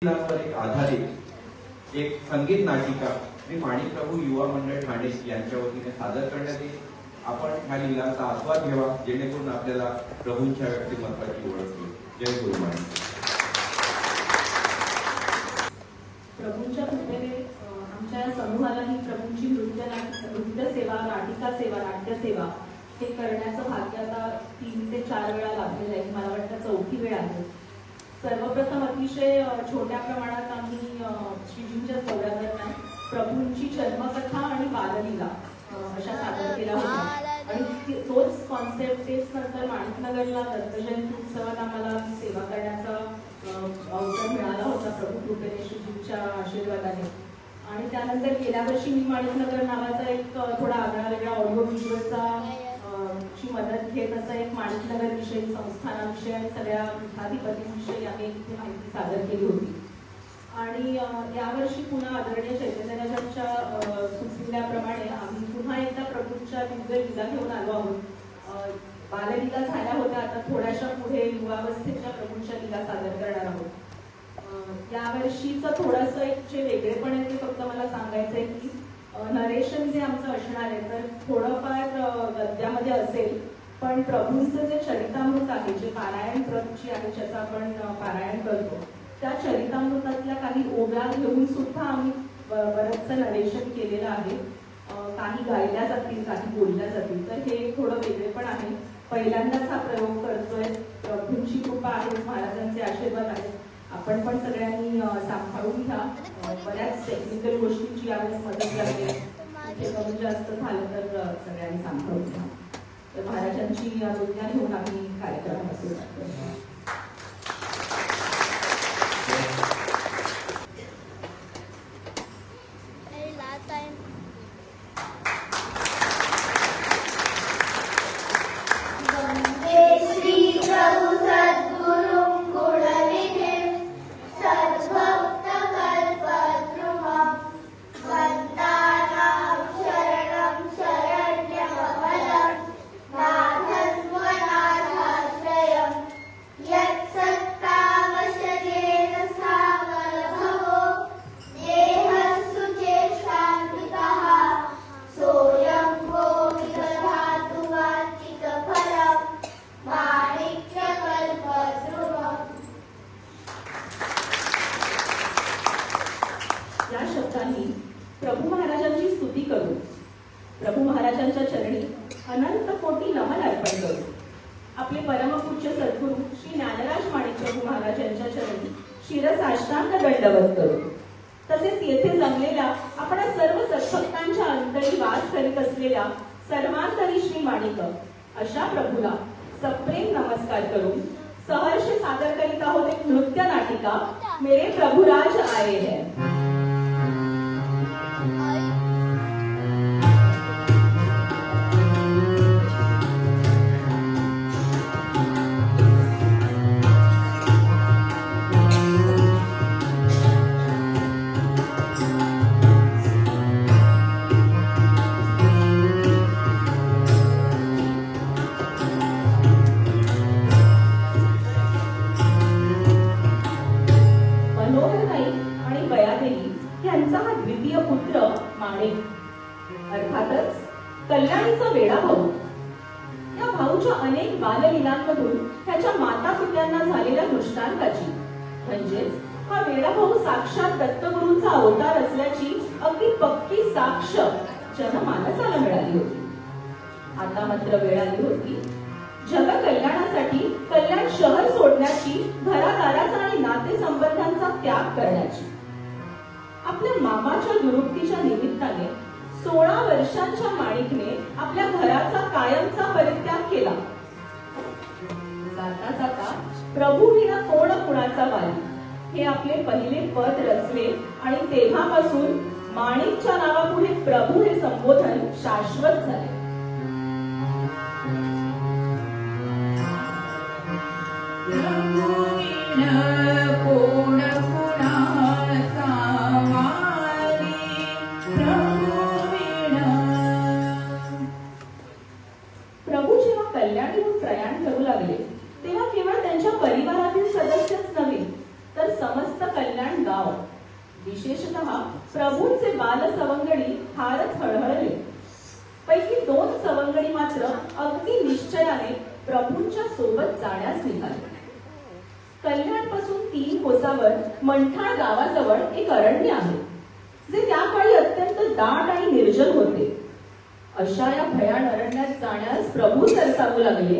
एक आधारित एक संगीत नाटिका मी माणिकप्रभू युवा मंडळ ठाणे यांच्या वतीने सादर करण्यात येईल। आपण ह्या लीलांचा आस्वाद घ्यावा जेणेकरून आपल्याला प्रभूंच्या व्यक्तिमत्वाची ओळख होईल। जय गुरुमाई। प्रभूंच्या कृपेने आमच्या समूहाला ही प्रभूंची नृत्य सेवा, नाटिका सेवा, नाट्य सेवा हे करण्याचं भाग्य आता 3 ते 4 वेळा लाभलेलं आहे। मला वाटतं चौथी वेळ आहे। सर्वप्रथम अतिशय छोट्या प्रमाणात आम्ही श्रीजींच्या दौऱ्यादरम्यान प्रभूंची जन्मकथा आणि बाललीला अशा सादर केल्या होत्या आणि तोच कॉन्सेप्ट तेच नंतर माणिकनगरला दत्तजयंती उत्सवात आम्हाला सेवा करण्याचा अवसर मिळाला होता प्रभू कृपेने श्रीजींच्या आशीर्वादाने। आणि त्यानंतर गेल्या वर्षी मी माणिकनगर नावाचा एक थोडा आगळा वेगळा ऑडिओ व्हिज्युअलचा ची मदत घेत असा एक माणिकनगर विषयी, संस्थानाविषयी आणि सगळ्या पीठाधिपतींविषयी आम्ही इथे माहिती सादर केली होती। आणि यावर्षी पुन्हा आदरणीय चैतन्यराजांच्या सुचविल्याप्रमाणे आम्ही पुन्हा एकदा प्रभूंच्या दिव्य लीला घेऊन आलो आहोत। बाललीला झाल्या होत्या, आता थोड्याशा पुढे युवावस्थेच्या प्रभूंच्या लीला सादर करणार आहोत। यावर्षीचं थोडंसं एक जे वेगळेपण आहे ते फक्त मला सांगायचं आहे की नरेशन जे आमचं असणार आहे तर थोडंफार गद्यामध्ये असेल, पण प्रभूंचं जे चरितामृत आहे, जे पारायण प्रतची आहे, ज्याचं आपण पारायण करतो, त्या चरितामृतातल्या काही ओव्या घेऊन सुद्धा आम्ही बरंचसं नरेशन केलेलं आहे। काही गायल्या जातील, काही बोलल्या जातील, तर हे थोडं वेगळेपण आहे। पहिल्यांदाच हा प्रयोग करतोय। प्रभूंची कृपा आहे, महाराजांचे आशीर्वाद आहेत। आपण पण सगळ्यांनी सांभाळून घ्या। बऱ्याच टेक्निकल गोष्टींची यावेळेस मदत लागते, ते कमी जास्त झालं तर सगळ्यांनी सांभाळून घ्या। तर महाराजांची आज्ञा घेऊन आम्ही कार्यक्रम सुरू करतो। प्रभू महाराजांची स्तुती करू, प्रभू महाराजांच्या चरणी अनंत कोटी नमन अर्पण करू। आपले परमपूज्य सद्गुरू श्री ज्ञानराज माणिक प्रभू महाराज यांच्या चरणी शिरसाष्टांग दंडवत करू। तसेच येथे जमलेल्या आपण सर्व सद्भक्तांच्या अंतरी वास करीत असलेल्या सर्वांतरी श्री माणिक अशा प्रभूला सप्रेम नमस्कार करून सहर्ष सादर करीत आहोत एक नृत्य नाटिका मेरे प्रभुराज आए हैं। यांचा हा द्वितीय पुत्र माणिक, अर्थातच कल्याणीचा वेडा भाऊ। या भाऊच्या अनेक बाललीलांमधून त्याच्या माता पित्यांना झालेल्या दृष्टांताची म्हणजेच हा वेडा भाऊ साक्षात दत्तगुरूंचा अवतार असल्याची अगदी पक्की साक्ष जनमानसाला मिळाली होती। आता मात्र वेळ आली होती जग कल्याणासाठी कल्याण शहर सोडण्याची, घरादाराचा आणि नातेसंबंधांचा त्याग करण्याची। आपल्या मामाच्या दुरुक्तीच्या निमित्ताने 16 वर्षांच्या माणिकने आपल्या घराचा कायमचा परित्याग केला। जाता जाता प्रभू विना कोण कुणाचा वाली हे आपले पहिले पद रचले आणि तेव्हापासून माणिकच्या नावापुढे प्रभू हे संबोधन शाश्वत झाले। प्रभू जेव्हा कल्याणीहून प्रयाण करू लागले तेव्हा केवळ त्यांच्या परिवारातील सदस्यच नव्हे तर समस्त कल्याण गाव, विशेषतः प्रभूंचे बाल सवंगडी फारच हळहळले. पैकी 2 सवंगडी मात्र अगदी निश्चयाने प्रभूंच्या सोबत जाण्यास निघाले. कल्याणपासून 3 कोसावर मंठाळ गावाजवळ एक अरण्य आहे, जे त्या काळी अत्यंत दाट आणि निर्जन होते. अशा या भयान अरण्यात जाण्यास प्रभू सरसावू लागले,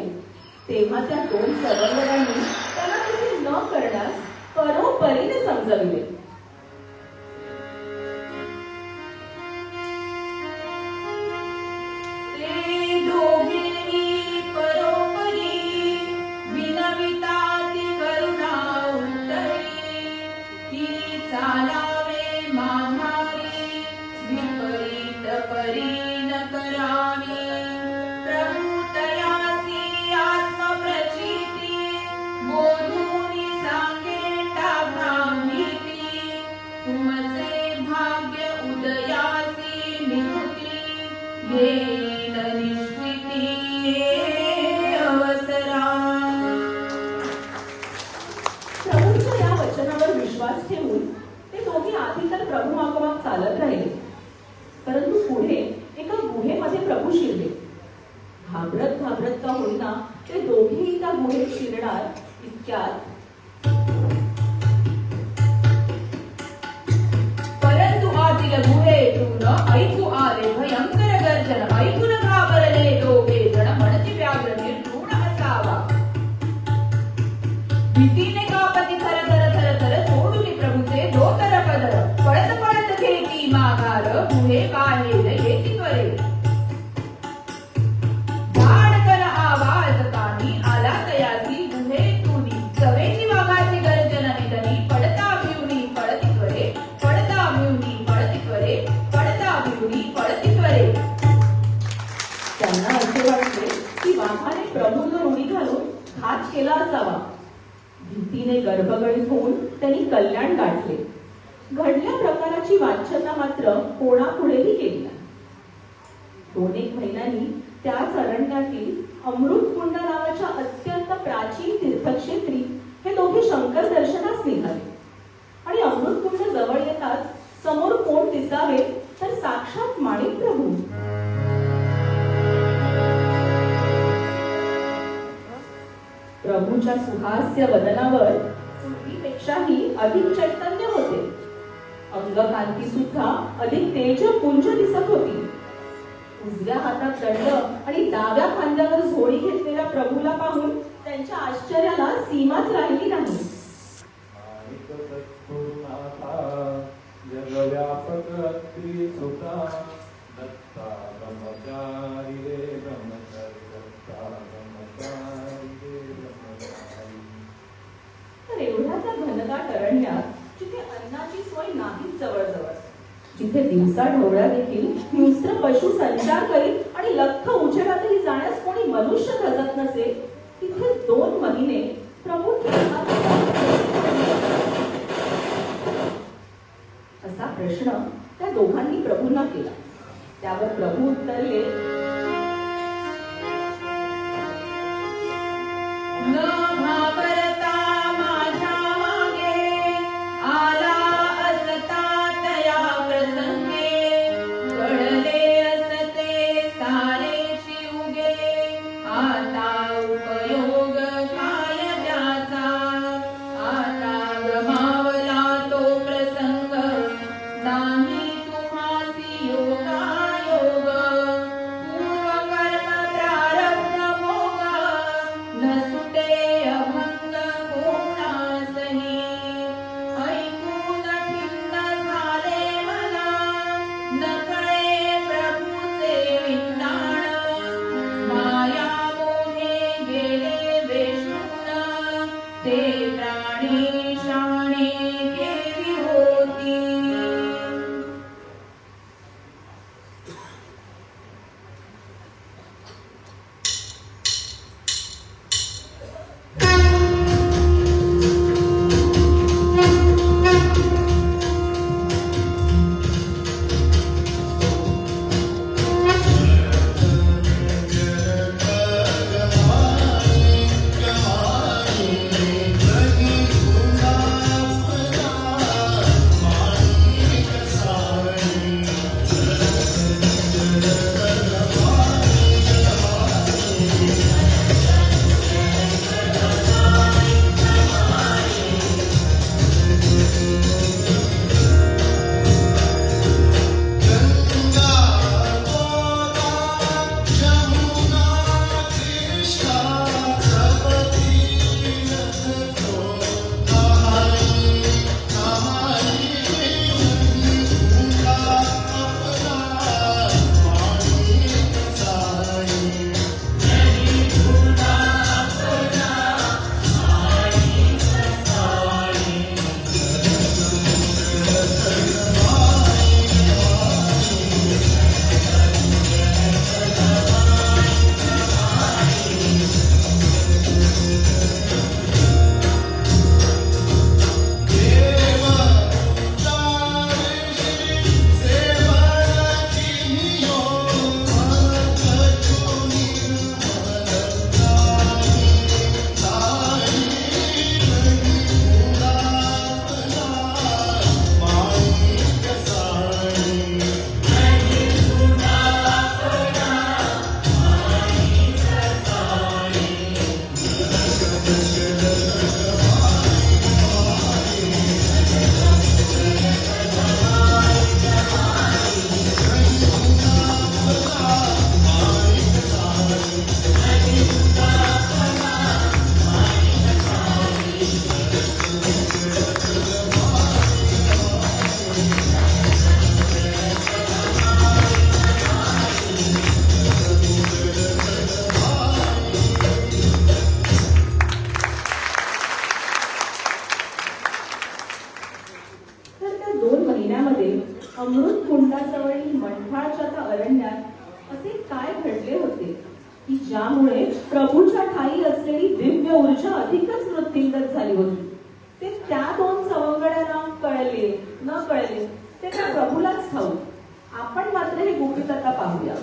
तेव्हा त्या 2 सवंगड्यांनी त्यांना तसे न करण्यास परोपरीने समजविले. प्रभूंच्या या वचनावर विश्वास ठेवून ते दोघे आधी तर प्रभू मागोमाग चालत राहिले, परंतु पुढे एका गुहेमध्ये प्रभू शिरले. घाबरत घाबरत का होईना ते दोघेही त्या गुहेत शिरणार इतक्यात परंतु आतील गुहेतून ऐकू आले भयंकर गर्जन. ऐकून घाबरले दोघे जण, म्हणती व्याघ्र निर्घृण असावा. भीतीने कापती थर थर थर थर सोडून प्रभूचे धोतर पदर. पळत पळत घेती माघार, गुहे बाहेर येती त्वरे. धाडकन आवाज कानी आला तयासी गुहेतूनी. चवेची वाघाची गर्जन निधनी. पडता भिवनी पळती त्वरे. पडता भिवनी पळती त्वरे. पडता भिवनी पळती त्वरे. त्यांना असे वाटले की वाघाने प्रभूंना उडी घालून घात केला असावा. भीतीने गर्भगळीत होऊन त्यांनी कल्याण गाठले. घडल्या प्रकाराची वाच्यता मात्र कोणापुढेही केली नाही. 2-1 महिन्यांनी त्याच अरण्यातील अमृतकुंड नावाच्या अत्यंत प्राचीन तीर्थक्षेत्री हे दोघे शंकर दर्शनास निघाले. आणि अमृतकुंड जवळ येताच समोर कोण दिसावे तर साक्षात माणिक प्रभू. प्रभूच्या सुहास्य वदनावर पूर्वीपेक्षाही अधिक चैतन्य होते. अंगकांती सुद्धा अधिक तेजपुंज दिसत होती. उजव्या हातात दंड आणि डाव्या खांद्यावर झोळी घेतलेल्या प्रभूला पाहून त्यांच्या आश्चर्याला सीमाच राहिली नाही. तर एवढ्या त्या घनदाट अरण्यात, जिथे अन्नाची सोय नाही जवळजवळ, जिथे दिवसा ढवळ्या देखील हिंस्र पशु संचार करीत आणि लख्ख उजेडातही जाण्यास कोणी मनुष्य गजत नसे, तिथे 2 महिने प्रभू असा प्रश्न त्या दोघांनी प्रभूंना केला. त्यावर प्रभू उत्तरले, न घाबरता माझ्या मागे आला असता तया प्रसंगे. कळले असते सारेची उगे. आता उपयोग काय त्याचा. आता गमावला तो प्रसंग. नाही तुम्हासी योगायोग. महिन्यामध्ये अमृत कुंडाजवळील मंठाळच्या त्या अरण्यात असे काय घडले होते की ज्यामुळे प्रभूच्या ठाई असलेली दिव्य ऊर्जा अधिकच वृद्धिंगत झाली होती. ते त्या दोन सवंगड्यांना कळले न कळले ते त्या प्रभूलाच ठाऊक. आपण मात्र हे गुपित आता पाहूया.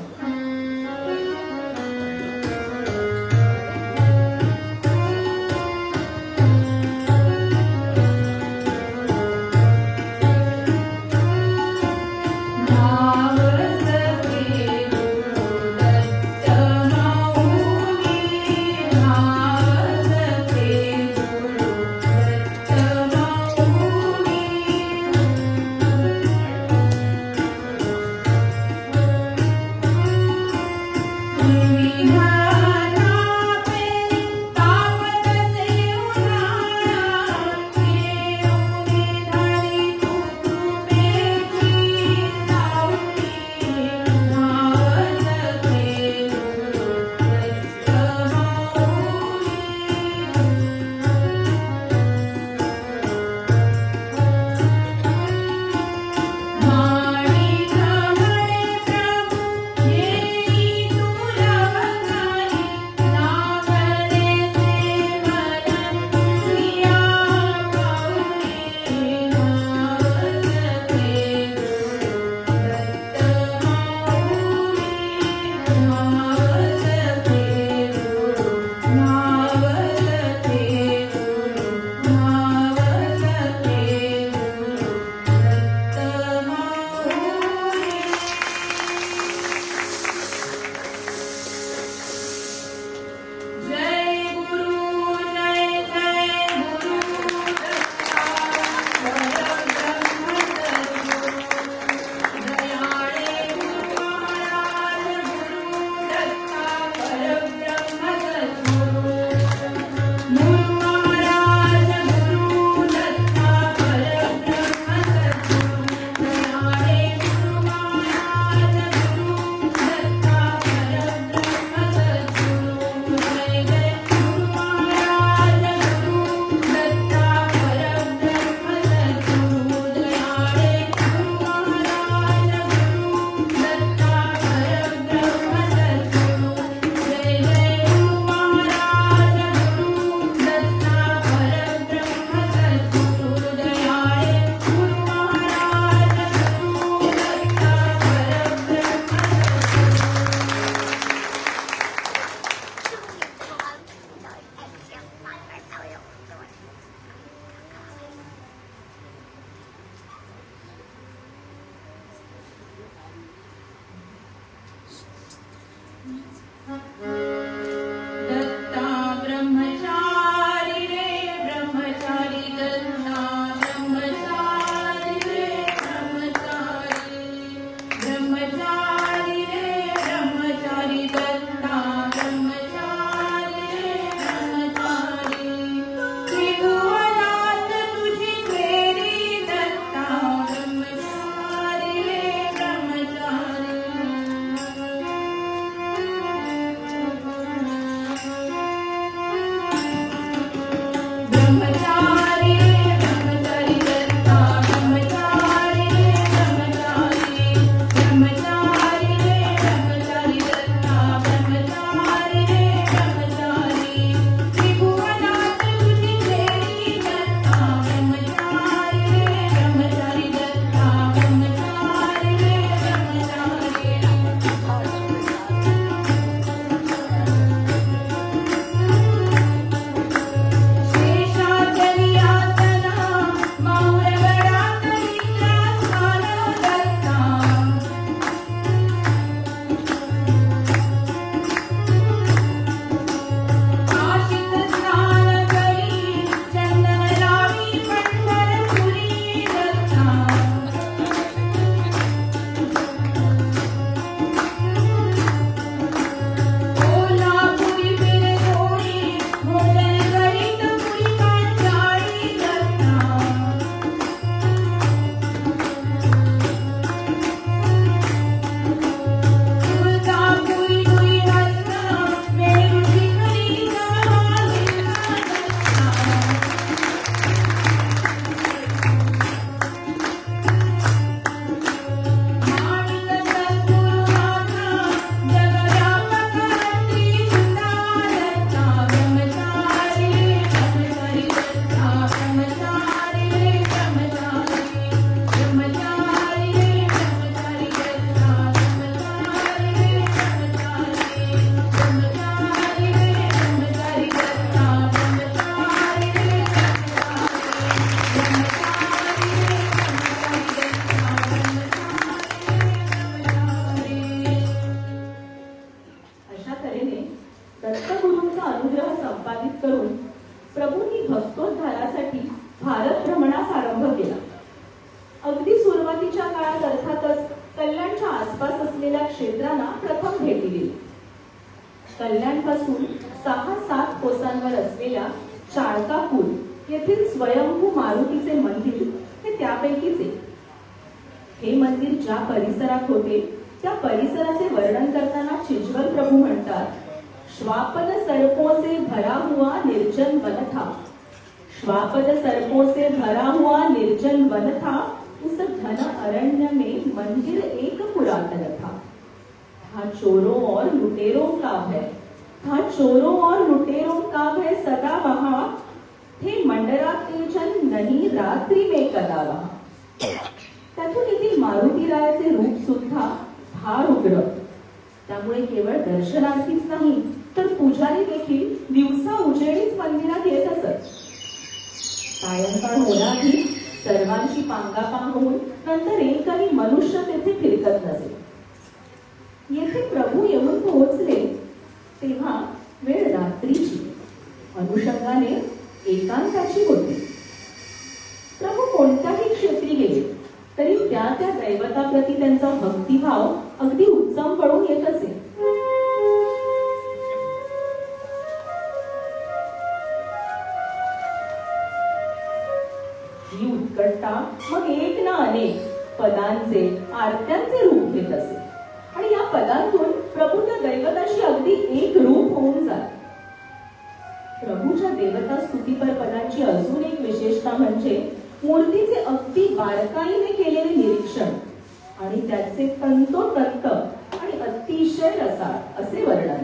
क्षेत्रांना प्रथम भेटी दिली. कल्याणपासून 6-7 कोसांवर असलेल्या चाळकापूर येथील स्वयंभू मारुतीचे मंदिर हे त्यापैकीच एक. हे मंदिर ज्या परिसरात होते त्या परिसराचे वर्णन करताना चिज्वल प्रभू म्हणतात, श्वापद सर्पों से भरा हुआ निर्जन वन था. श्वापद सर्पों से भरा हुआ निर्जन वन था. उस घन अरण्य में मंदिर एक पुरातन था. था चोरों और लुटेरों का भय. था चोरों और लुटेरों का भय सदा वहां. थे मंडराते जन नहीं रात्रि में कदा वहां. त्यातून येथील मारुतीरायाचे रूप सुद्धा फार उग्र. त्यामुळे केवळ दर्शनार्थीच नाही तर पुजारी देखील दिवसा उजेडीच मंदिरात येत असत. सायंकाळ होण्याआधी सर्वांची पांगापांग होऊन नंतर एकही मनुष्य तेथे फिरकत नसे. येथे प्रभू येऊन पोहोचले तेव्हा वेळ रात्रीची, अनुषंगाने एकांताची होती. प्रभू कोणत्याही क्षेत्री गेले तरी त्या त्या दैवताप्रती त्यांचा भक्तिभाव अगदी उत्तम पडून येत असे. ही उत्कटता मग एक ना अनेक पदांचे आरत्यांचे रूप घेत असे आणि या पदांतून प्रभू त्या दैवताशी अगदी एक रूप होऊन जात. प्रभूच्या देवता स्तुतीपर पदांची अजून एक विशेषता म्हणजे मूर्तीचे अगदी बारकाईने केलेले निरीक्षण आणि त्याचे तंतोतंत आणि अतिशय रसाळ असे वर्णन.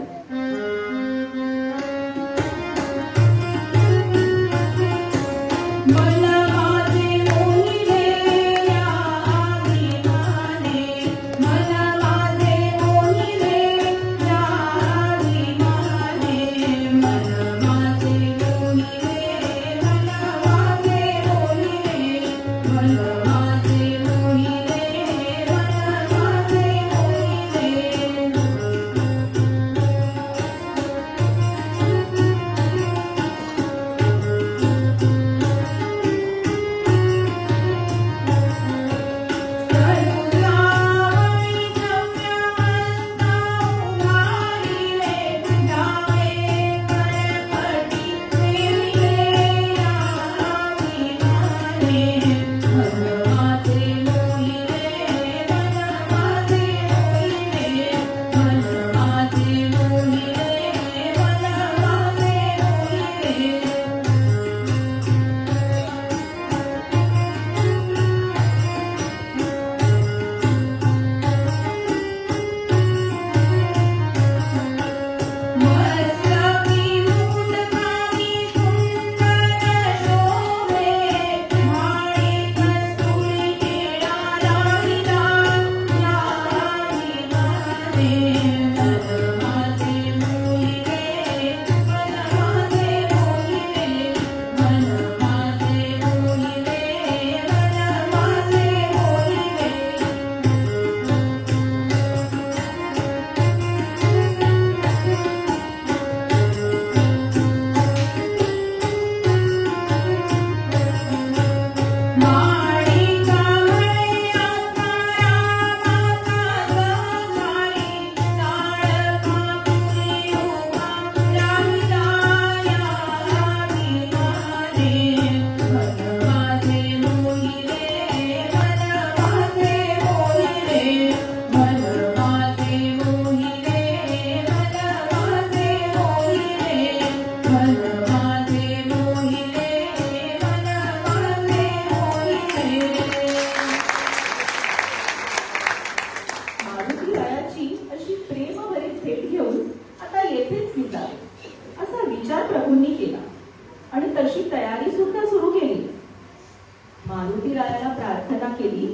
मारुतीरायाला प्रार्थना केली,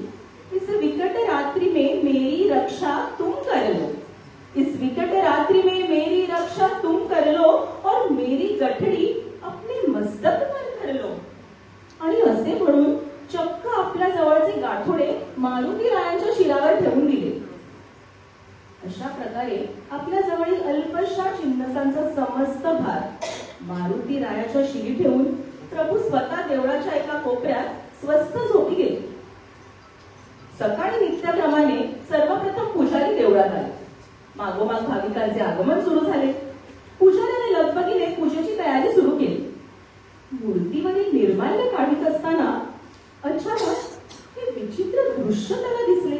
इस विकट रात्रि में मेरी रक्षा तुम कर लो, इस विकट रात्रि में मेरी रक्षा तुम कर लो और मेरी गठडी अपने मस्तक पर कर लो. आणि असे म्हणून चक्क आपल्या जवळचे गाठोडे मारुतीरायांच्या शिरावर ठेवून दिले. अशा प्रकारे आपल्या जवळील अल्पशा चिन्नसांचा समस्त भार मारुतीरायाच्या शिरी ठेवून प्रभू स्वतः देवळाच्या एका कोपऱ्यात स्वस्थ झोपी गेले. सकाळी नित्यक्रमाने सर्वप्रथम पुजारी देवळात आले. मागोमाग भाविकांचे आगमन सुरू झाले. पुजाऱ्याने लगबगीने पूजेची तयारी सुरू केली. मूर्तीवरील निर्माल्य काढीत असताना अचानक हे विचित्र दृश्य त्याला दिसले.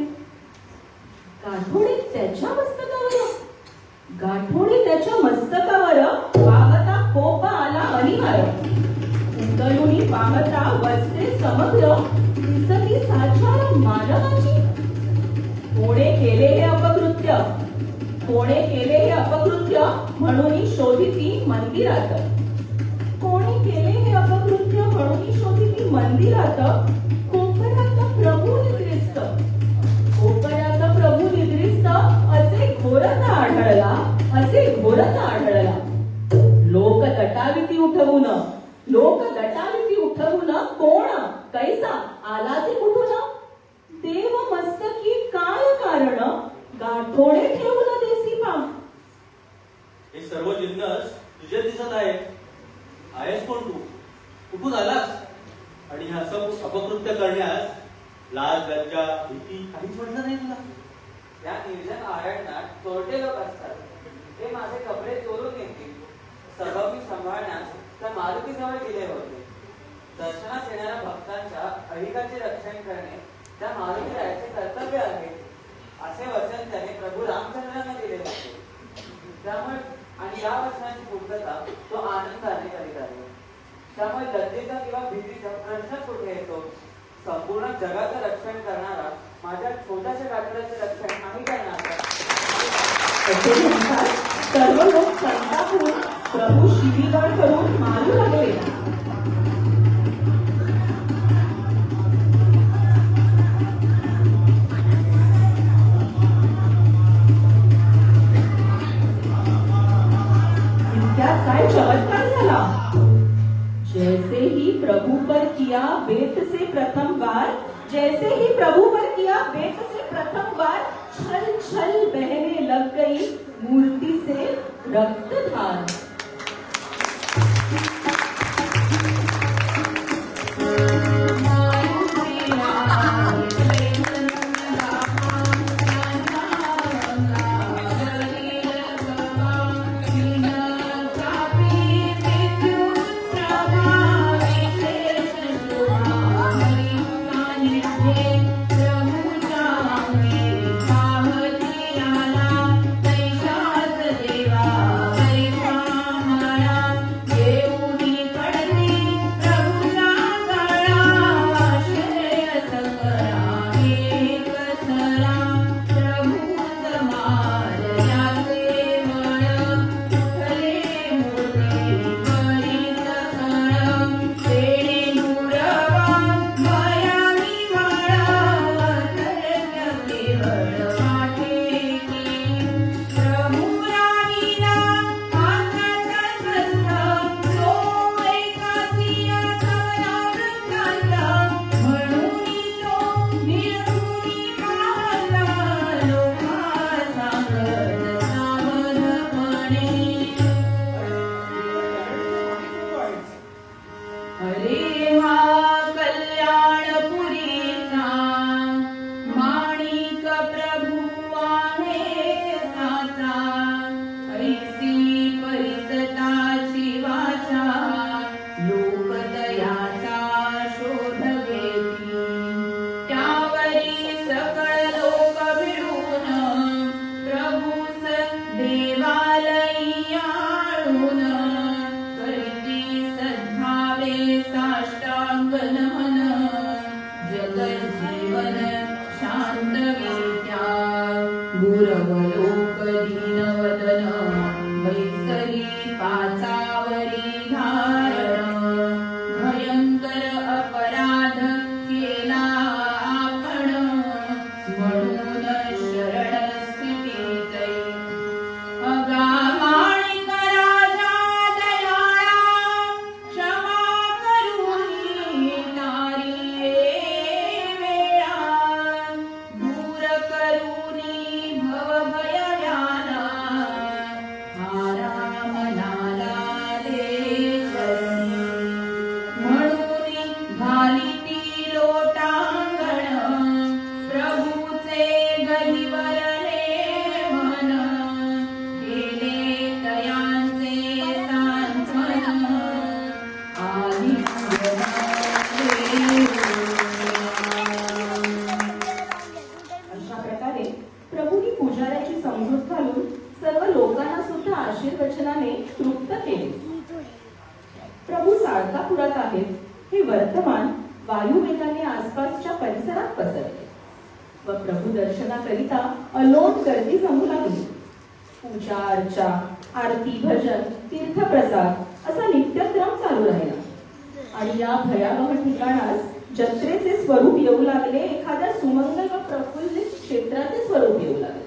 गाठोडे त्याच्या मस्तकावर वाहता कोपा आला अनिवार्य. उतरुनी पाहता वस्त्रे समग्र दिसती साचार मानवाची. कोणे केले हे अपकृत्य म्हणून शोधिती मंदिरात. कोणी केले हे अपकृत्य म्हणून शोधिती मंदिरात. कोपऱ्यात प्रभू निद्रिस्त असे घोरता आढळला. लोक दटाविती उठवून कोण कैसा आलाचे कुठून. देव मस्तकी काय कारण गाठोडे ठेवून देसी पा. हे सर्व जिन्नस तुझे दिसत आहेस कोण तू, कुठून आलास आणि हे असं अपकृत्य करण्यास लाज लज्जा भीती काहीच म्हटलं नाही तुला. या निर्जन अरण्यात चोरटे लोक असतात. ते माझे कपडे चोरून येतील. सर्व मी सांभाळण्यास त्या मारुतीजवळ दिले होते. दर्शनास येणाऱ्या भक्तांच्या अहिताचे रक्षण करणे त्या मारुतीरायाचे कर्तव्य आहे असे वचन त्याने प्रभू रामचंद्रांना दिले होते. त्यामुळे आणि या वचनाची पूर्तता तो आनंदाने करीत आहे. त्यामुळे लज्जेचा किंवा भीतीचा प्रश्नच कुठे येतो. संपूर्ण जगाचं रक्षण करणारा माझ्या छोट्याशा गाठोड्याचे रक्षण नाही करणार. सर्व लोक संतापून प्रभू शिवीगाळ करून मारू लागले. इतक्यात काय चमत्कार झाला. जैसे ही प्रभु पर किया बेत से प्रथम बार छल छल बहने लग गई मूर्ति से रक्तधार. भव भय व प्रभू दर्शनाकरिता अलोट गर्दी जमू लागली. पूजा अर्चा, आरती, भजन, तीर्थप्रसाद असा नित्यक्रम चालू राहिला. आणि या भयावह ठिकाणास जत्रेचे स्वरूप येऊ लागले, एखाद्या सुमंगल व प्रफुल्लित क्षेत्राचे स्वरूप येऊ लागले.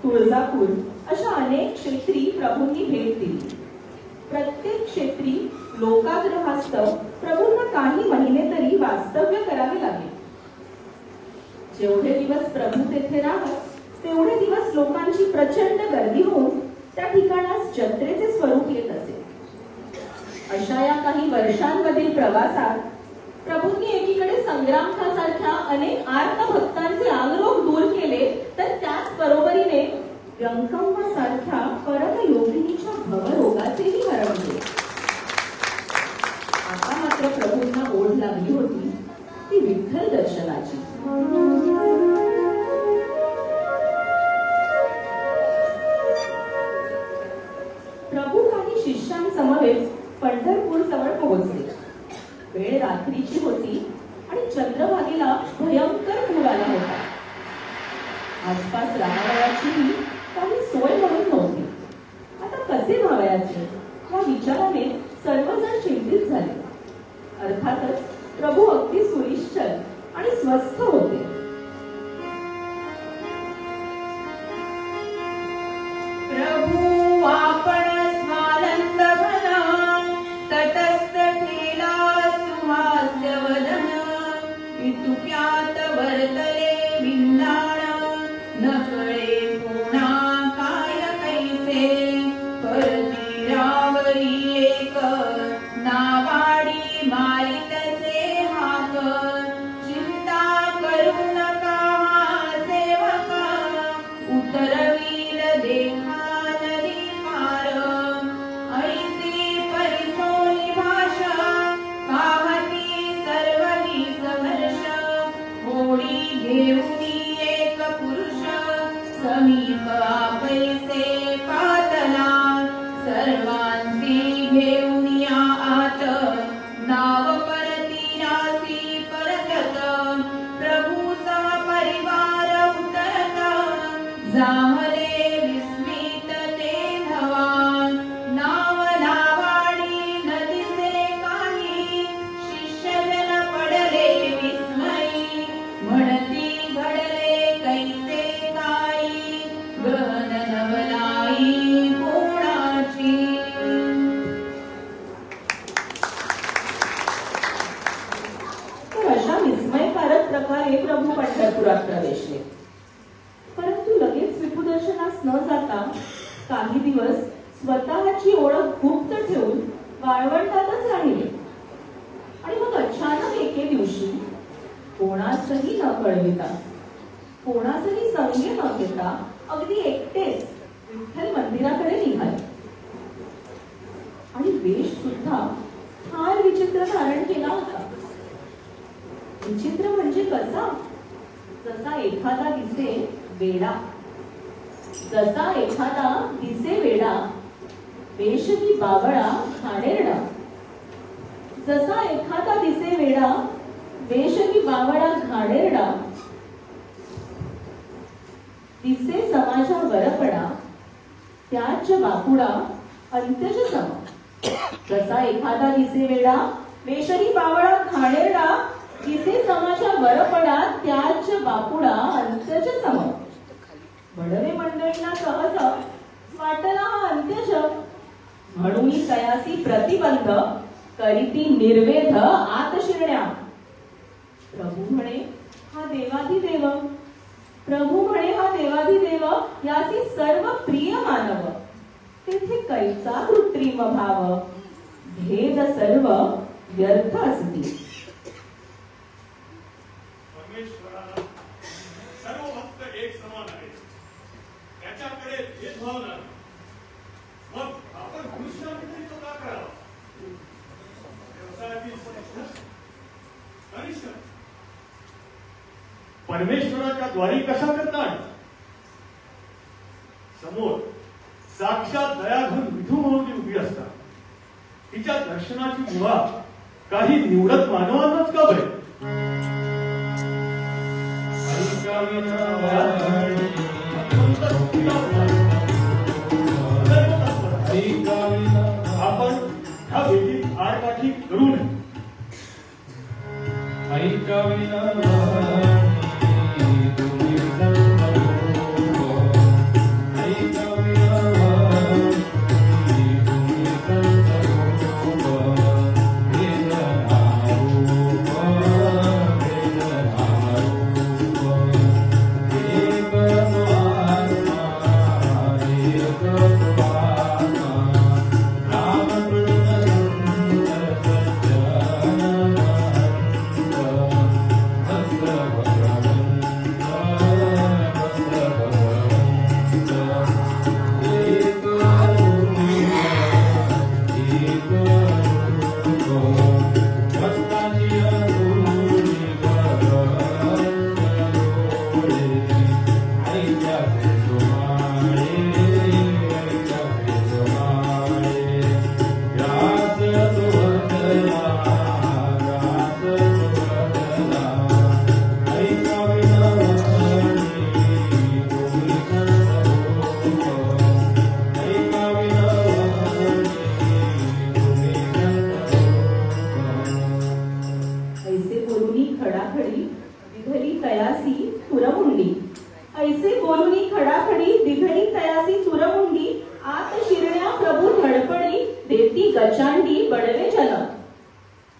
तुळजापूर अशा अनेक क्षेत्री प्रभूंनी भेट दिली. प्रत्येक क्षेत्री लोकाग्रहास्तव प्रभूंना काही महिने तरी वास्तव्य करावे लागले. जेवढे दिवस प्रभू तेथे राहत तेवढे दिवस लोकांची प्रचंड गर्दी होऊन त्या ठिकाणास जत्रेचे स्वरूप येत असे. अशा या काही वर्षांमधील प्रवासात प्रभूंनी एकीकडे संग्रामखासारख्या अनेक आर्त भक्तांचे आंगरोग दूर केले, तर त्याच बरोबरीने व्यंकम्मासारख्या परम योगिनीच्या भवरोगाचेही मरण केले. आता मात्र प्रभूंना ओढ लागली होती ती विठ्ठल दर्शनाची. प्रभू काही शिष्यांसमवेत पंढरपूर जवळ पोहोचले. वेळ रात्रीची होती आणि चंद्रभागेला भयंकर पूर आला होता. आसपास राहावयाचीही काही सोय म्हणून नव्हती. आता कसे व्हावयाचे या विचाराने सर्वजण चिंतित झाले. अर्थातच प्रभू अगदी सुनिश्चल आणि स्वस्थ होते. प्रभू आपण स्वानंद घन तटस्थ ठेला सुहास्य वदन इतुक्यात वर्तले विंदाण न कळे कोणा काय कैसे परतीरावरी एक नावाडी मारितसे हाक चिंता करू नका सेवका उतरवील देखा नदी पार ऐसी परिसोनी भाषा काहती सर्वही संघर्ष होडी घेऊनी एक पुरुष समीप आपैसे पातला सर्वांसी घेऊन या आत नाव परतीरासी परतत प्रभू सह परिवार उतरत जाहले विस्मित ते धवा नाव नावाडी नदीचे काही शिष्यजन पडले विस्मयी म्हणती घडले कैसे काही गहन नवलाई कोणाची. तर अशा विस्मयकारक प्रकारे प्रभू पंढरपुरात प्रवेशले. काही दिवस स्वतःची ओळख गुप्त ठेवून वाळवंटातच राहिले. आणि मग अचानक एके दिवशी कोणासही न कळविता, कोणासही संगे न घेता अगदी एकटेच विठ्ठल मंदिराकडे निघाले. आणि वेश सुद्धा फार विचित्र धारण केला होता. विचित्र म्हणजे कसा? जसा एखादा दिसे वेडा. जसा एखादा दिसे वेडा, वेशही बावळा घाणेरडा. जसा एखादा दिसे वेडा, वेशही बावळा घाणेरडा. दिसे समाजा वरपडा, त्याच बापुडा अंत्यज सम. जसा एखादा दिसे वेडा, वेशही बावळा घाणेरडा. दिसे समाजा वरपडा, त्याच बापुडा अंत्यज सम. बडवे मंडळींना सहज वाटला हा अंत्यज. म्हणून तयासी प्रतिबंध, करीती निर्वेध आत शिरण्या. प्रभू म्हणे हा देवाधिदेव, प्रभू म्हणे हा देवाधिदेव, यासी सर्व प्रिय मानव. तेथे कैचा कृत्रिम भाव, भेद सर्व व्यर्थ असती. परमेश्वराला सर्व भक्त एक समान आहेत, त्याच्याकडे भेदभाव नाही. मग आपण मनुष्यामध्ये तो का करावा? व्यवसायातील कनिष्ठ परमेश्वराच्या द्वारी कशा करतात? समोर साक्षात दयाघन विधू म्हणून उभी असतात. तिच्या दर्शनाची मुळा काही निवडक मानवांनाच का बरे? आपण ह्या भेटीत आडकाठी करू नये. गचांडी बडवे जन.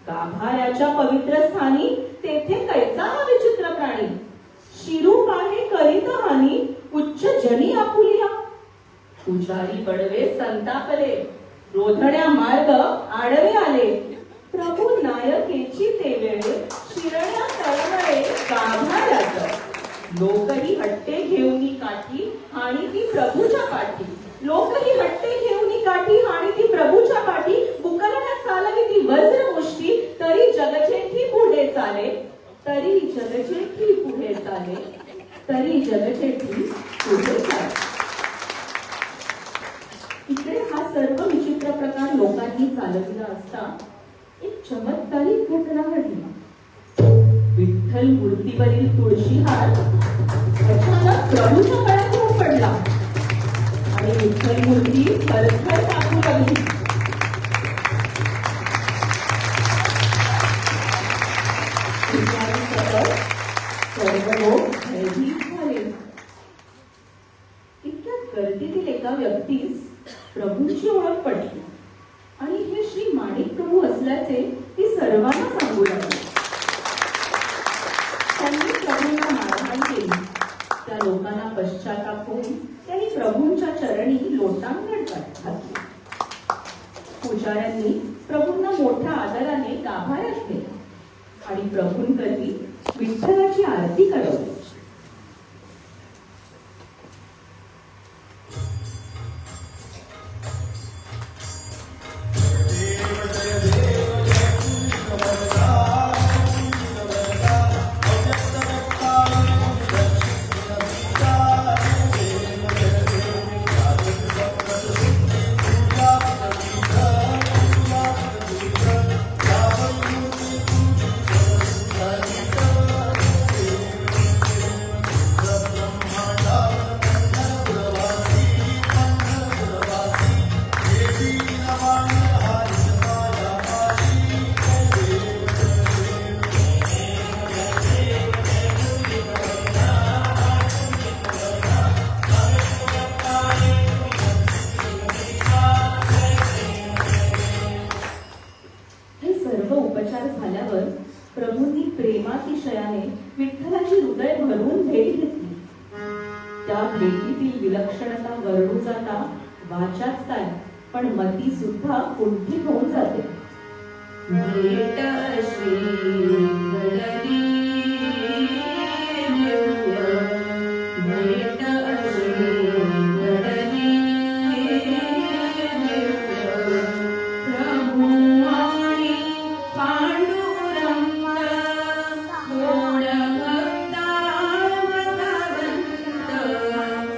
गाभाऱ्याच्या पवित्र स्थानी तेथे कैचा हा विचित्र प्राणी. शिरू पाहे करीत हानी, उच्च जनी आपुलिया. पुजारी बडवे संतापले, रोधण्या मार्ग आडवे आले. प्रभू नायकेची ते वेळे, शिरण्या तळमळे गाभाऱ्यात. लोकही हट्टे घेऊनी काठी, आणि ती प्रभूच्या पाठी. लोकही हट्टे घेऊनी काठी, आणि ती प्रभूच्या पाठी. बुकरण्या चालवी ती वज्र मुष्टी, तरी जगजेठी पुढे चाले. तरी जगजेठी पुढे चाले. तरी जगजेठी पुढे चाले. इकडे हा सर्व विचित्र प्रकार लोकांनी चालविला असता एक चमत्कारिक घटना घडली. विठ्ठल मूर्तीवरील तुळशीहार अचानक प्रभूच्या गळ्यात येऊन पडला आणि विठ्ठल मूर्ती थरथर कापू लागली. सर्व लोक भयभीत झाले. इतक्यात गर्दीतील एका व्यक्तीस प्रभूंची ओळख पडली आणि हे श्री माणिक प्रभू असल्याचे ती सर्वांना सांगू लागली. त्यांनी प्रभूंना मारहाण केली. त्या लोकांना पश्चाताप होऊन त्यांनी प्रभूंच्या चरणी लोटांगण घातले. पुजाऱ्यांनी प्रभूंना मोठ्या आदराने गाभाऱ्यात नेले आणि प्रभूंकरवी विठ्ठलाची आरती करवली. झाल्यावर प्रभूंनी प्रेमातिशयाने विठ्ठलाची हृदय भरून भेट घेतली. त्या भेटीतील विलक्षणता वर्णू जाता वाचाच काय पण मती सुद्धा कुंठित होऊन जाते. भेट श्री गणनी भेट श्री गणनी प्रभू आणि पांडुरंग गोड भक्ता भगवंत अमाची तरंग.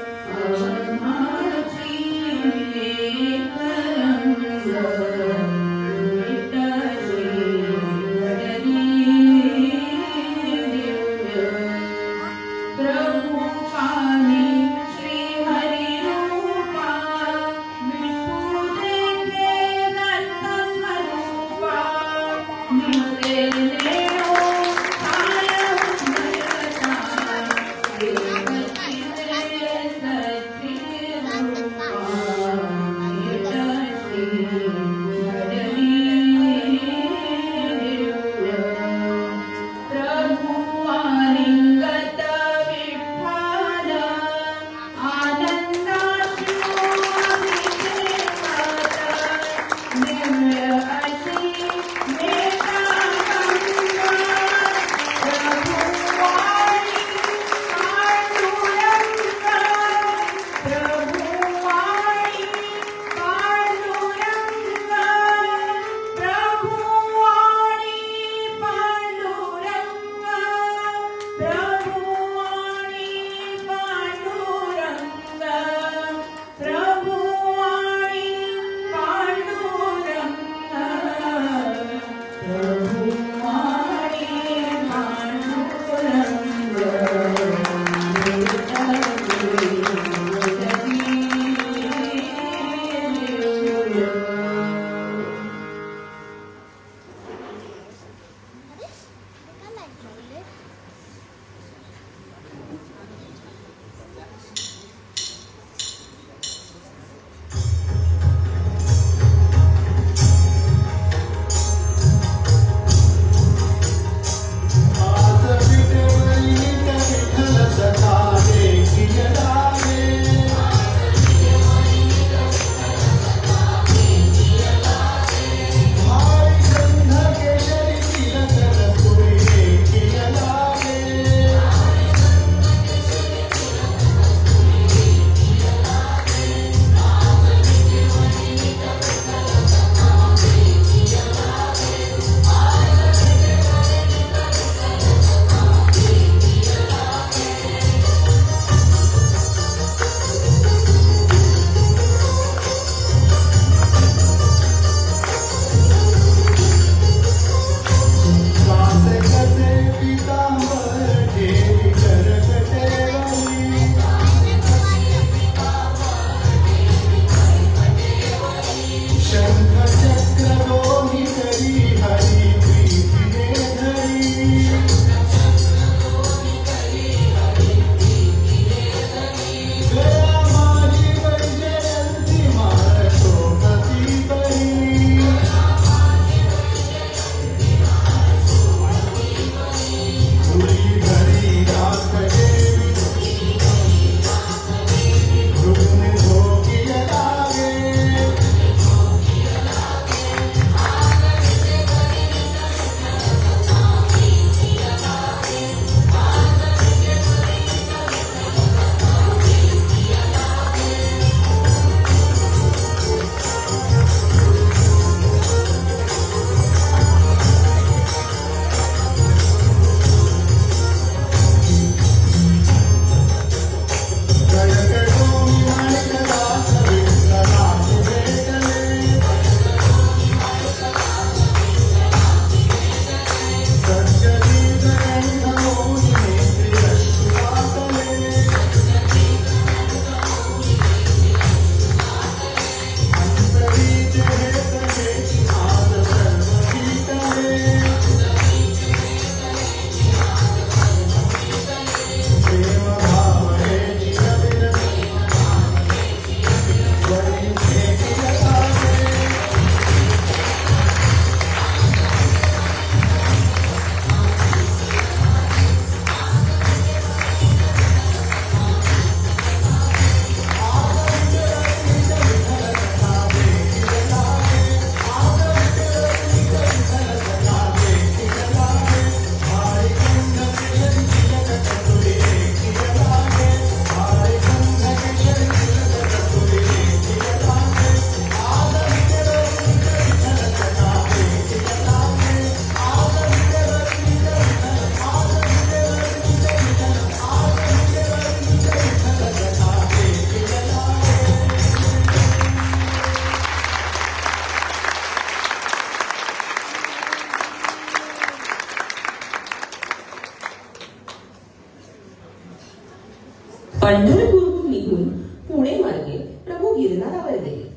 पंढरपूरहून निघून पुणे मार्गे प्रभू गिरनारावर गेले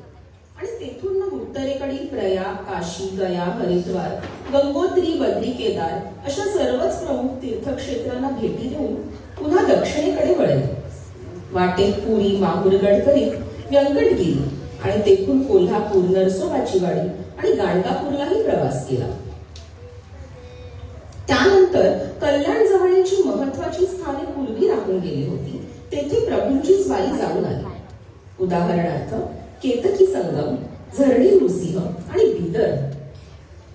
आणि तेथून मग उत्तरेकडील प्रयाग, काशी, गया, हरिद्वार, गंगोत्री, बद्री, केदार अशा सर्वच प्रमुख तीर्थक्षेत्रांना भेटी देऊन पुन्हा दक्षिणेकडे वळले. वाटेत पुरी, माहूरगड करीत व्यंकटगिरी आणि तेथून कोल्हापूर, नरसोबाची वाडी आणि गाणगापूरलाही प्रवास केला. त्यानंतर कल्याण जवळची महत्वाची स्थाने पूर्वी राहून गेली होती तेथे प्रभूंची स्वारी जाऊन आली. उदाहरणार्थ केतकी संगम, झरणी नृसिंह आणि बिदर.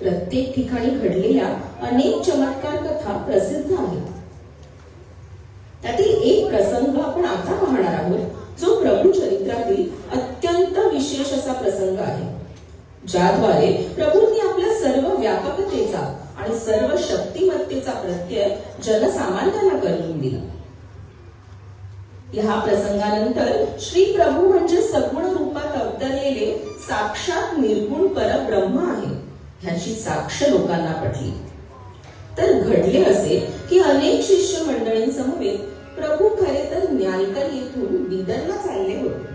प्रत्येक ठिकाणी घडलेल्या अनेक चमत्कार कथा प्रसिद्ध आहेत. त्यातील एक प्रसंग आपण आता पाहणार आहोत जो प्रभू चरित्रातील अत्यंत विशेष असा प्रसंग आहे, ज्याद्वारे प्रभूंनी आपल्या सर्व व्यापकतेचा आणि सर्व शक्तिमत्तेचा प्रत्यय जनसामान्यांना करून दिला. या प्रसंगानंतर श्री प्रभू म्हणजे सगुण रूपात अवतरलेले साक्षात निर्गुण परब्रह्म आहे ह्याची साक्ष लोकांना पटली. तर घडले असे की अनेक शिष्य मंडळींसमवेत प्रभू खरे तर न्यायकर येथून बिदरला चालले होते.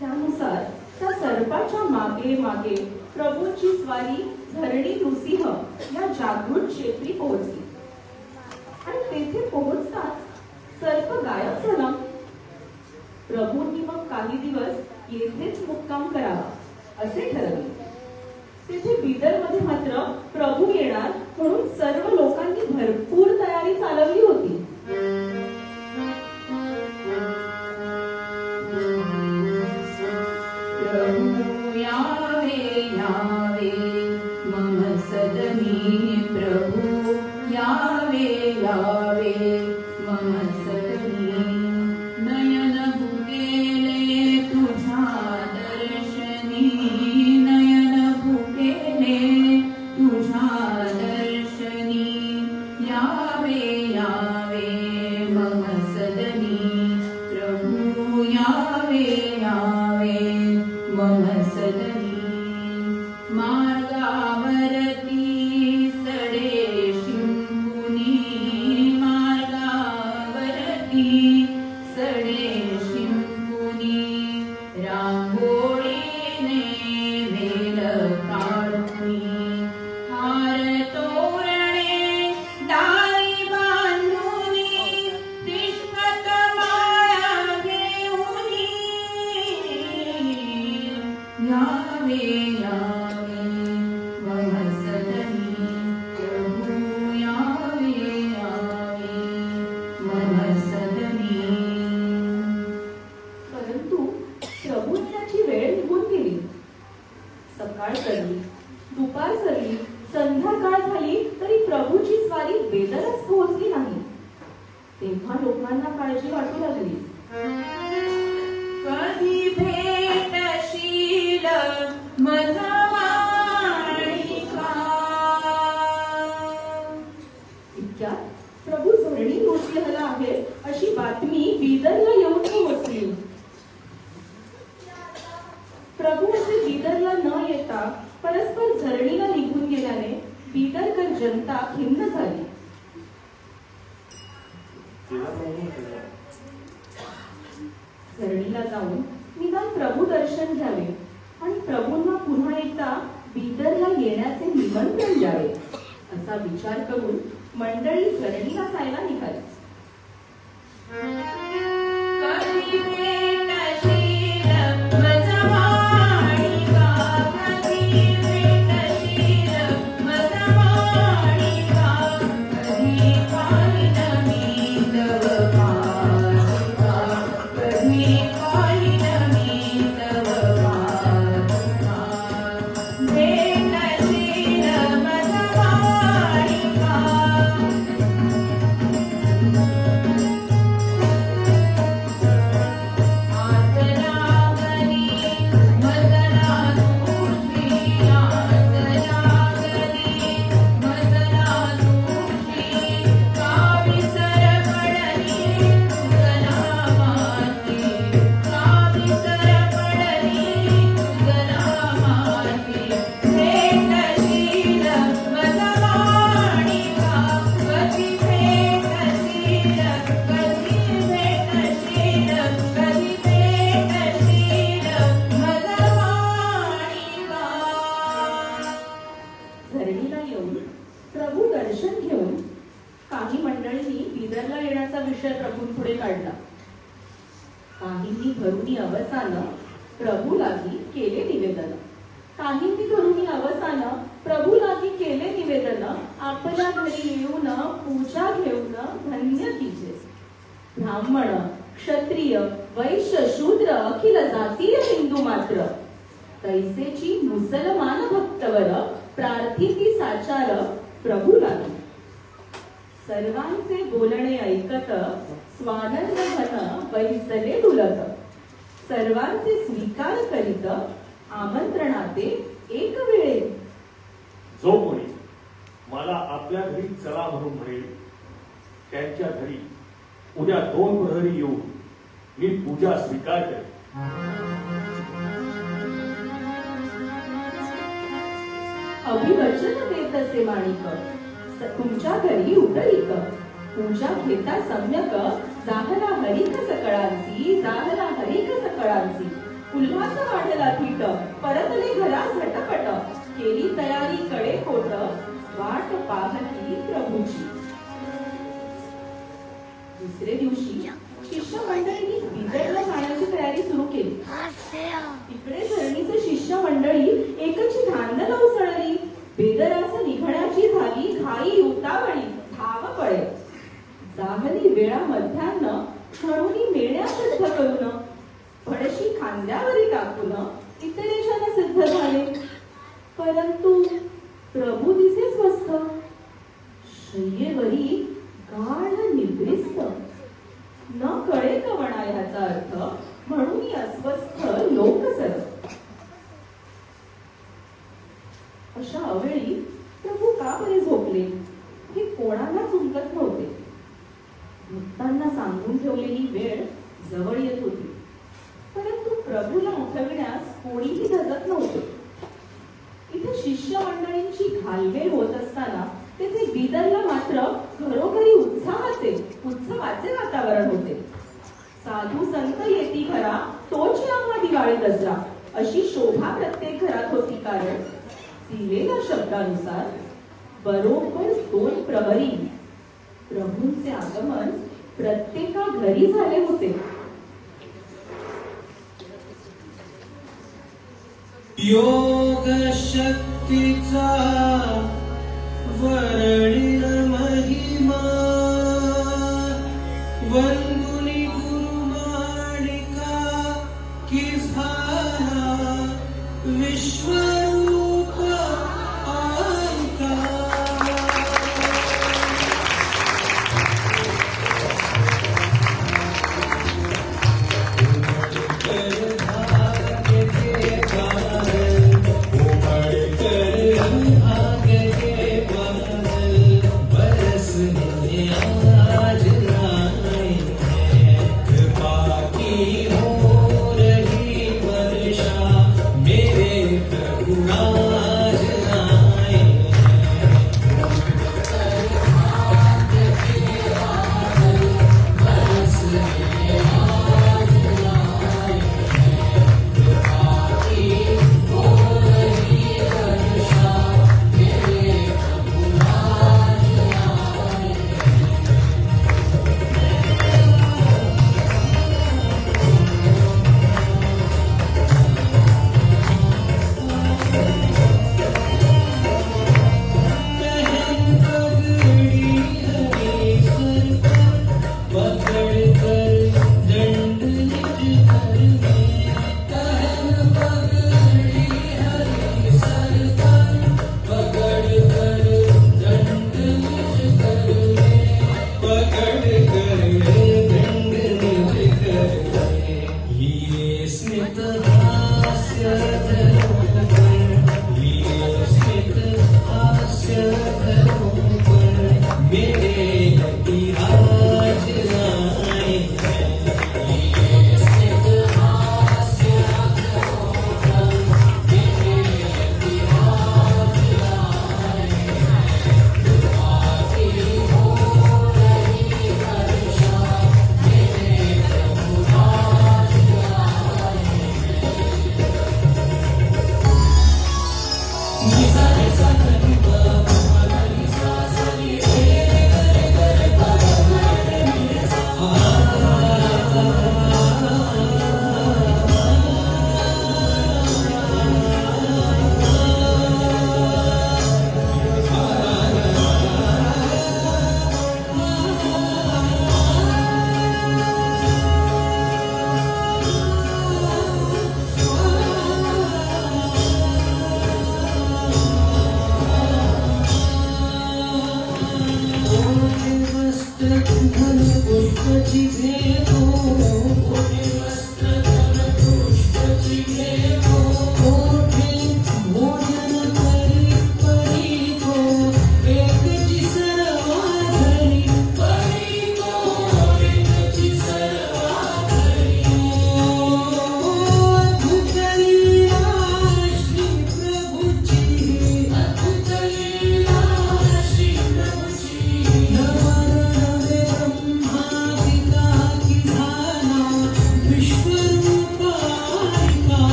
त्यानुसार त्या सर्पाच्या मागे मागे प्रभूंची स्वारी झरणी नृसिंह या जागृत क्षेत्री पोहोचली आणि तेथे पोहोचताच सर्प गायब झाला. प्रभूंनी मग काही दिवस येथेच मुक्काम करावा असे ठरवले. तेथे बिदरमध्ये मात्र प्रभू येणार म्हणून सर्व लोकांनी भरपूर तयारी चालवली होती. कधी भेट अशी प्रभू असे बिदरला न येता परस्पर झरणीला निघून गेल्याने बिदरकर जनता खिन्न झाली. झरणीला जाऊन निदान प्रभू दर्शन घ्यावे आणि प्रभूंना पुन्हा एकदा बिदरला येण्याचे निमंत्रण द्यावे असा विचार करून मंडळी झरणीला जायला निघाली. ब्राह्मण क्षत्रिय वैश्य शूद्र अखिल जातीय हिंदू मात्र तैसेची मुसलमान भक्तवर प्रार्थिती साचार प्रभू लागी. सर्वांचे बोलणे ऐकत स्वानंद घन बैसले डुलत. सर्वांचे स्वीकार करीत आमंत्रणाते एक वेळे. जो कोणी मला आपल्या घरी चला म्हणून म्हणेल त्यांच्या घरी उद्या 2 प्रहरी येऊन मी पूजा स्वीकार करेन. अभिवचन देत असे माणिक तुमच्या घरी उतरिक. पूजा घेता सम्यक जाहला हरिक सकळांची जाहला हरिक सकळांची. उल्हास वाढला थीट परतले घरा झटपट. केली तयारी कडे कोट वाट पाहती प्रभूची. दुसरे दिवशी शिष्यमंडळींनी बिदरला जाण्याची तयारी सुरू केली. इकडे झरणीचे शिष्यमंडळी एकची धांदल उसळली. बिदरास निघण्याची झाली घाई उतावळी धावपळे. जाहली वेळा मध्यान्न म्हणून मेळ्या सिद्ध करून फडशी खांद्यावरी टाकून इतरेशाने सिद्ध झाले. परंतु प्रभू दिसे स्वस्थ शय्येवरी गाढ निद्रिस्त. न कळे कवणा ह्याचा अर्थ म्हणून अस्वस्थ लोकसर. अशा अवेळी प्रभू का बरे झोपले हे कोणालाच उमगत नव्हते. भक्तांना सांगून ठेवलेली वेळ जवळ येत होती परंतु प्रभूला उठविण्यास कोणीही धजत नव्हते. इथे शिष्यमंडळींची घालमेल होत असताना तेथे बिदरला मात्र घरोघरी उत्सवाचे वातावरण होते. साधू संत येती खरा तोच आम्हा दिवाळी दसरा अशी शोभा प्रत्येक घरात होती. कारण दिलेल्या शब्दानुसार बरोबर 2 प्रहरी प्रभूंचे आगमन प्रत्येका घरी झाले होते. योग शक्तीचा वर्णिल महिमा वंदुनी गुरुमाणिका की झाला विश्वरूप आका.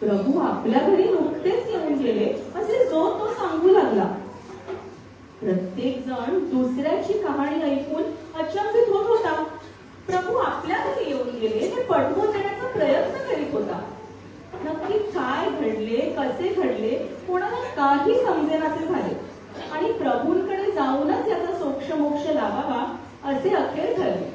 प्रभू आपल्या घरी नुकतेच येऊन गेले असे जो तो सांगू लागला. प्रत्येक जण दुसऱ्याची कहाणी ऐकून अचंबित होत होता. प्रभू आपल्या घरी येऊन गेले ते पटवून देण्याचा प्रयत्न करीत होता. नक्की काय घडले, कसे घडले, कोणाला काही समजेनासे झाले आणि प्रभूंकडे जाऊनच याचा सोक्षमोक्ष लावावा असे अखेर ठरले.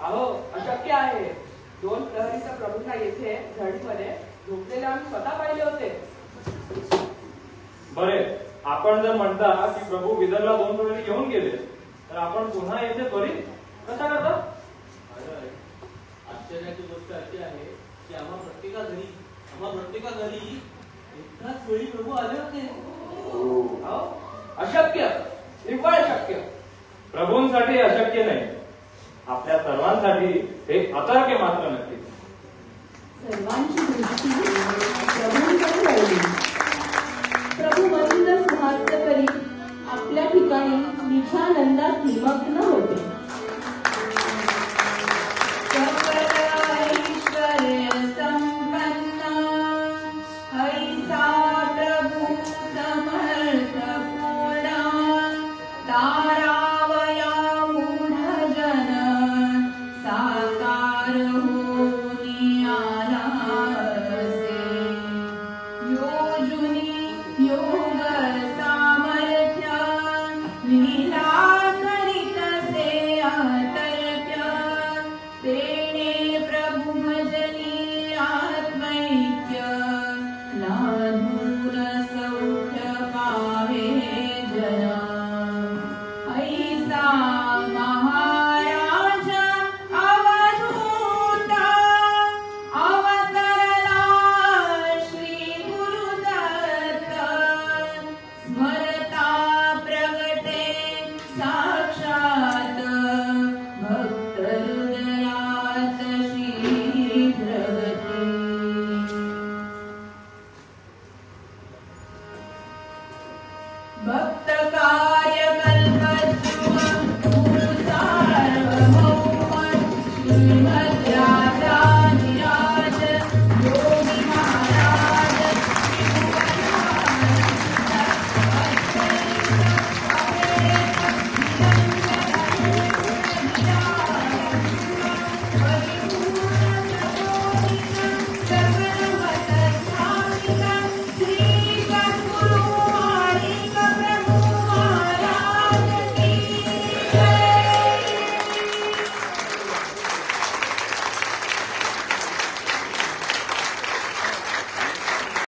अहो अशक्य आहे. 2 प्रहरीच्या प्रभूंना येथे झडीमध्ये झोपलेले आम्ही स्वतः पाहिले होते. बरे, आपण जर म्हणता की प्रभू बिदरला 2 प्रहरी घेऊन गेले तर आपण पुन्हा येथे त्वरित आपल्या सर्वांसाठी हे अकार्य मात्र नक्कीच. सर्वांची दृष्टी प्रभूंकडे वळली. प्रभू मंद सुहास्य करी आपल्या ठिकाणी निशानंदात निमग्न होते.